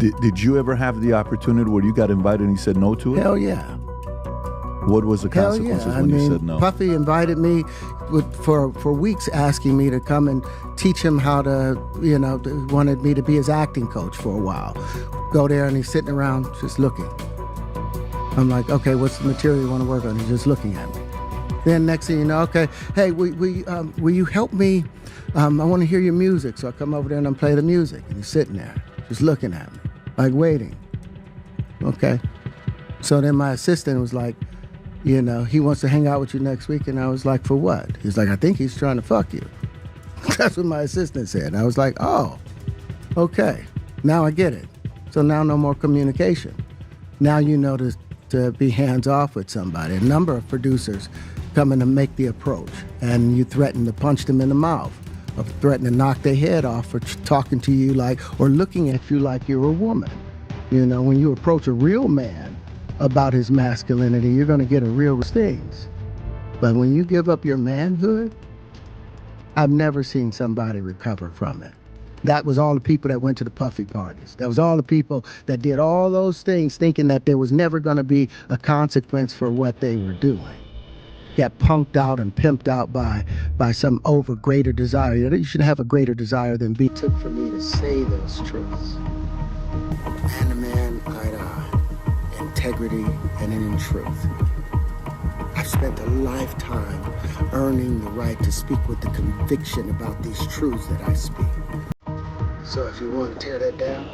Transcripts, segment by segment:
Did you ever have the opportunity where you got invited and you said no to it? Hell yeah. What was the consequences when you said no? Puffy invited me for weeks, asking me to come and teach him how to, wanted me to be his acting coach for a while. Go there and he's sitting around just looking. I'm like, okay, what's the material you want to work on? He's just looking at me. Then next thing you know, okay, hey, will you help me? I want to hear your music. So I come over there and I play the music. And he's sitting there, just looking at me, like waiting. Okay. So then my assistant was like, he wants to hang out with you next week. And I was like, for what? He's like, I think he's trying to fuck you. That's what my assistant said. And I was like, oh, okay. Now I get it. So now no more communication. Now you know to be hands off with somebody. A number of producers come in to make the approach, and you threaten to punch them in the mouth, or threaten to knock their head off for talking to you or looking at you like you're a woman. When you approach a real man about his masculinity, you're gonna get a real stings. But when you give up your manhood, I've never seen somebody recover from it. That was all the people that went to the Puffy parties. That was all the people that did all those things thinking that there was never gonna be a consequence for what they were doing. Got punked out and pimped out by some greater desire. You should have a greater desire than be. It took for me to say those truths. Man to man, eye to eye, integrity and in truth. I've spent a lifetime earning the right to speak with the conviction about these truths that I speak. So if you want to tear that down,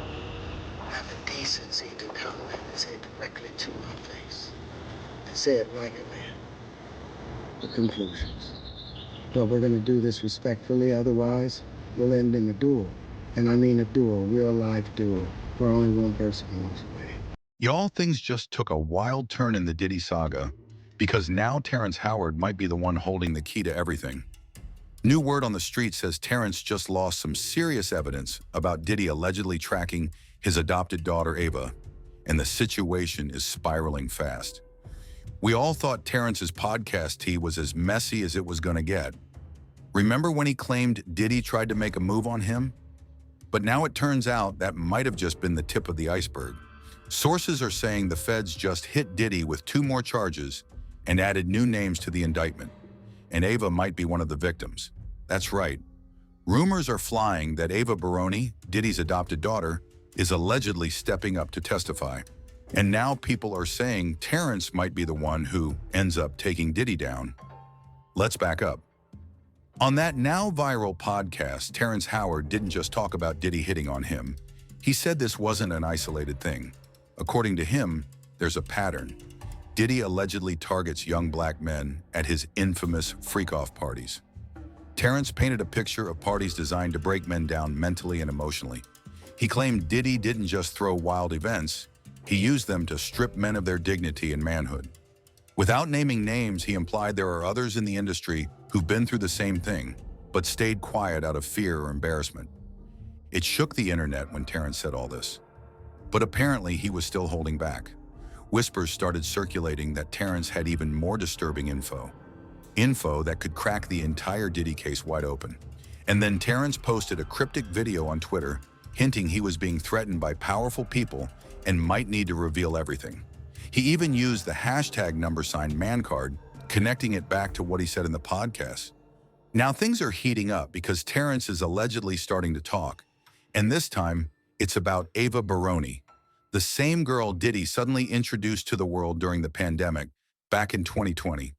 have the decency to come and say it directly to my face. And say it like a man. The conclusions. But we're going to do this respectfully, otherwise we'll end in a duel. And I mean a duel, real life duel, where only one person moves away. Y'all, things just took a wild turn in the Diddy saga, because now Terrence Howard might be the one holding the key to everything. New word on the street says Terrence just lost some serious evidence about Diddy allegedly tracking his adopted daughter Ava, and the situation is spiraling fast. We all thought Terrence's podcast tea was as messy as it was gonna get. Remember when he claimed Diddy tried to make a move on him? But now it turns out that might have just been the tip of the iceberg. Sources are saying the feds just hit Diddy with 2 more charges and added new names to the indictment. And Ava might be one of the victims. That's right. Rumors are flying that Ava Baroni, Diddy's adopted daughter, is allegedly stepping up to testify. And now people are saying Terrence might be the one who ends up taking Diddy down. Let's back up. On that now viral podcast, Terrence Howard didn't just talk about Diddy hitting on him. He said this wasn't an isolated thing. According to him, there's a pattern. Diddy allegedly targets young black men at his infamous freak-off parties. Terrence painted a picture of parties designed to break men down mentally and emotionally. He claimed Diddy didn't just throw wild events, he used them to strip men of their dignity and manhood. Without naming names, he implied there are others in the industry who've been through the same thing, but stayed quiet out of fear or embarrassment. It shook the internet when Terrence said all this. But apparently he was still holding back. Whispers started circulating that Terrence had even more disturbing info. Info that could crack the entire Diddy case wide open. And then Terrence posted a cryptic video on Twitter, hinting he was being threatened by powerful people and might need to reveal everything. He even used the hashtag #ManCard, connecting it back to what he said in the podcast. Now things are heating up because Terrence is allegedly starting to talk. And this time, it's about Ava Baroni, the same girl Diddy suddenly introduced to the world during the pandemic back in 2020.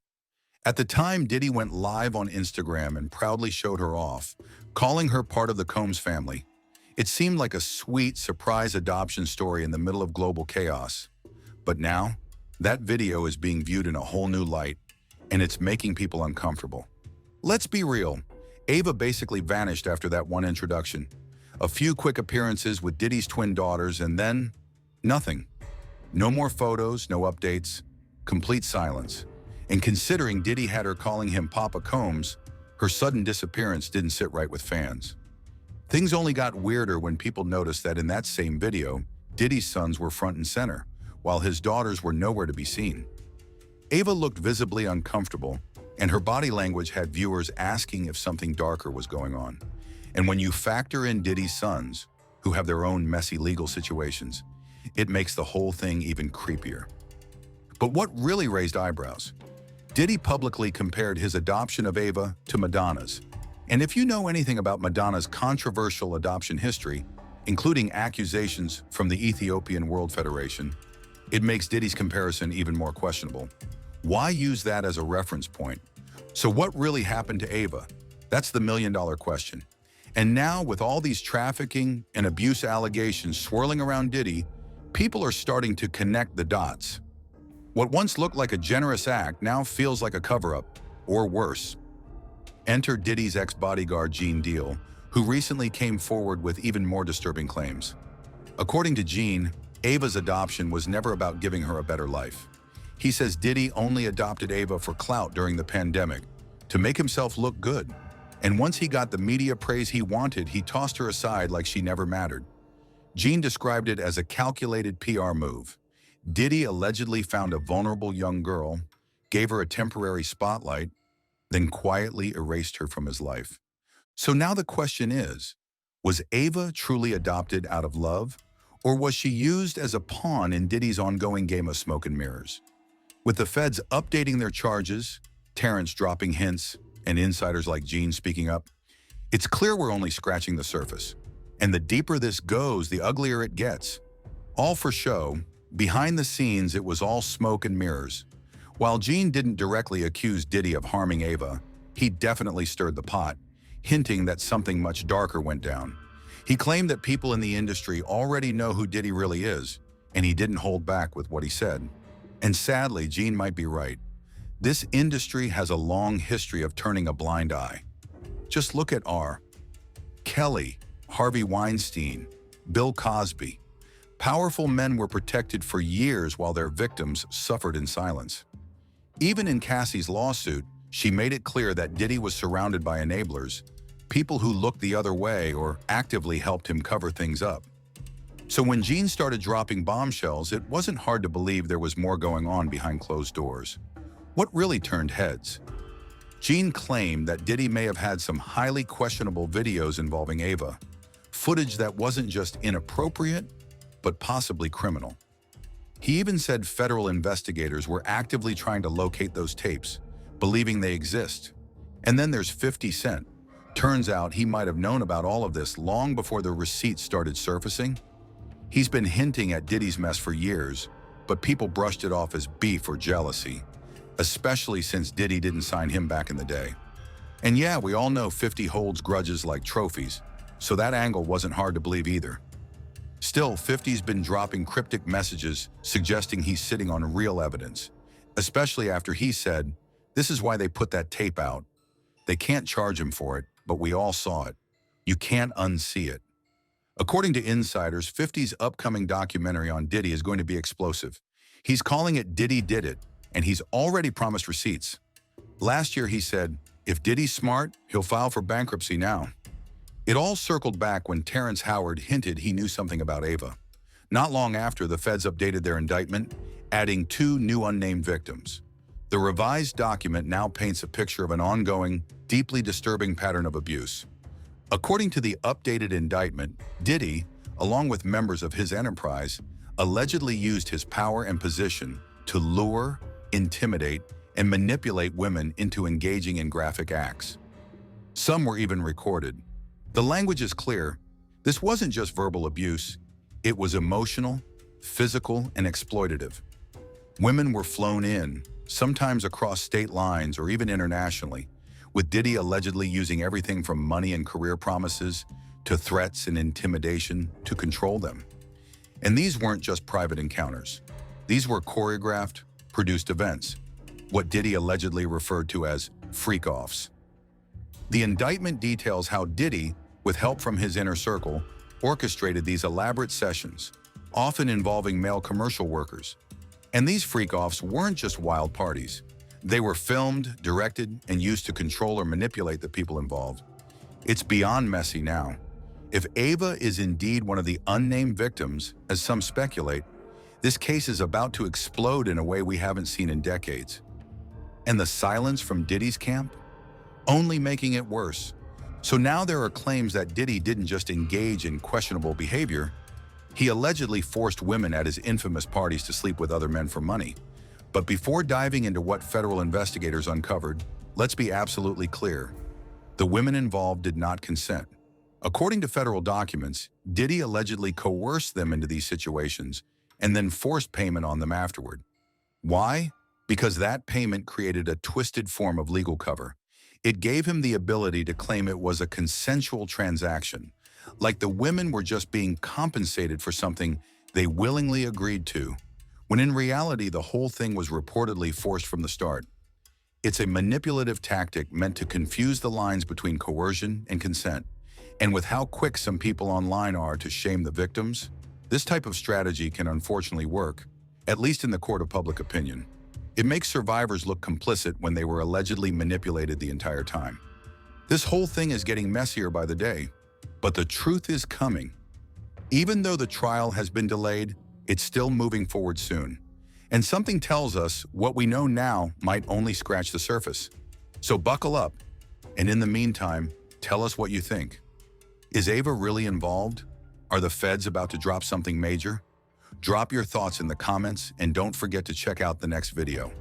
At the time, Diddy went live on Instagram and proudly showed her off, calling her part of the Combs family. It seemed like a sweet surprise adoption story in the middle of global chaos. But now, that video is being viewed in a whole new light, and it's making people uncomfortable. Let's be real, Ava basically vanished after that one introduction. A few quick appearances with Diddy's twin daughters, and then nothing. No more photos, no updates, complete silence. And considering Diddy had her calling him Papa Combs, her sudden disappearance didn't sit right with fans. Things only got weirder when people noticed that in that same video, Diddy's sons were front and center, while his daughters were nowhere to be seen. Ava looked visibly uncomfortable, and her body language had viewers asking if something darker was going on. And when you factor in Diddy's sons, who have their own messy legal situations. It makes the whole thing even creepier. But what really raised eyebrows? Diddy publicly compared his adoption of Ava to Madonna's. And if you know anything about Madonna's controversial adoption history, including accusations from the Ethiopian World Federation, it makes Diddy's comparison even more questionable. Why use that as a reference point? So what really happened to Ava? That's the million-dollar question. And now, with all these trafficking and abuse allegations swirling around Diddy, people are starting to connect the dots. What once looked like a generous act now feels like a cover-up, or worse. Enter Diddy's ex-bodyguard Gene Deal, who recently came forward with even more disturbing claims. According to Gene, Ava's adoption was never about giving her a better life. He says Diddy only adopted Ava for clout during the pandemic, to make himself look good. And once he got the media praise he wanted, he tossed her aside like she never mattered. Gene described it as a calculated PR move. Diddy allegedly found a vulnerable young girl, gave her a temporary spotlight, then quietly erased her from his life. So now the question is, was Ava truly adopted out of love, or was she used as a pawn in Diddy's ongoing game of smoke and mirrors? With the feds updating their charges, Terrence dropping hints, and insiders like Gene speaking up, it's clear we're only scratching the surface. And the deeper this goes, the uglier it gets. All for show, behind the scenes it was all smoke and mirrors. While Gene didn't directly accuse Diddy of harming Ava, he definitely stirred the pot, hinting that something much darker went down. He claimed that people in the industry already know who Diddy really is, and he didn't hold back with what he said. And sadly, Gene might be right. This industry has a long history of turning a blind eye. Just look at R. Kelly, Harvey Weinstein, Bill Cosby. Powerful men were protected for years while their victims suffered in silence. Even in Cassie's lawsuit, she made it clear that Diddy was surrounded by enablers, people who looked the other way or actively helped him cover things up. So when Gene started dropping bombshells, it wasn't hard to believe there was more going on behind closed doors. What really turned heads? Gene claimed that Diddy may have had some highly questionable videos involving Ava, footage that wasn't just inappropriate, but possibly criminal. He even said federal investigators were actively trying to locate those tapes, believing they exist. And then there's 50 Cent. Turns out he might have known about all of this long before the receipts started surfacing. He's been hinting at Diddy's mess for years, but people brushed it off as beef or jealousy, especially since Diddy didn't sign him back in the day. And yeah, we all know 50 holds grudges like trophies, so that angle wasn't hard to believe either. Still, 50's been dropping cryptic messages suggesting he's sitting on real evidence, especially after he said, "This is why they put that tape out. They can't charge him for it, but we all saw it. You can't unsee it." According to insiders, 50's upcoming documentary on Diddy is going to be explosive. He's calling it Diddy Did It, and he's already promised receipts. Last year he said, if Diddy's smart, he'll file for bankruptcy now. It all circled back when Terrence Howard hinted he knew something about Ava. Not long after, the feds updated their indictment, adding 2 new unnamed victims. The revised document now paints a picture of an ongoing, deeply disturbing pattern of abuse. According to the updated indictment, Diddy, along with members of his enterprise, allegedly used his power and position to lure, intimidate, and manipulate women into engaging in graphic acts. Some were even recorded. The language is clear. This wasn't just verbal abuse. It was emotional, physical, and exploitative. Women were flown in, sometimes across state lines or even internationally, with Diddy allegedly using everything from money and career promises to threats and intimidation to control them. And these weren't just private encounters. These were choreographed, produced events, what Diddy allegedly referred to as freak-offs. The indictment details how Diddy, with help from his inner circle, orchestrated these elaborate sessions, often involving male commercial workers. And these freak-offs weren't just wild parties. They were filmed, directed, and used to control or manipulate the people involved. It's beyond messy now. If Ava is indeed one of the unnamed victims, as some speculate, this case is about to explode in a way we haven't seen in decades. And the silence from Diddy's camp? Only making it worse. So now there are claims that Diddy didn't just engage in questionable behavior, he allegedly forced women at his infamous parties to sleep with other men for money. But before diving into what federal investigators uncovered, let's be absolutely clear. The women involved did not consent. According to federal documents, Diddy allegedly coerced them into these situations and then forced payment on them afterward. Why? Because that payment created a twisted form of legal cover. It gave him the ability to claim it was a consensual transaction, like the women were just being compensated for something they willingly agreed to, when in reality the whole thing was reportedly forced from the start. It's a manipulative tactic meant to confuse the lines between coercion and consent. And with how quick some people online are to shame the victims, this type of strategy can unfortunately work, at least in the court of public opinion. It makes survivors look complicit when they were allegedly manipulated the entire time. This whole thing is getting messier by the day, but the truth is coming. Even though the trial has been delayed, it's still moving forward soon. And something tells us what we know now might only scratch the surface. So buckle up, and in the meantime, tell us what you think. Is Ava really involved? Are the feds about to drop something major? Drop your thoughts in the comments and don't forget to check out the next video.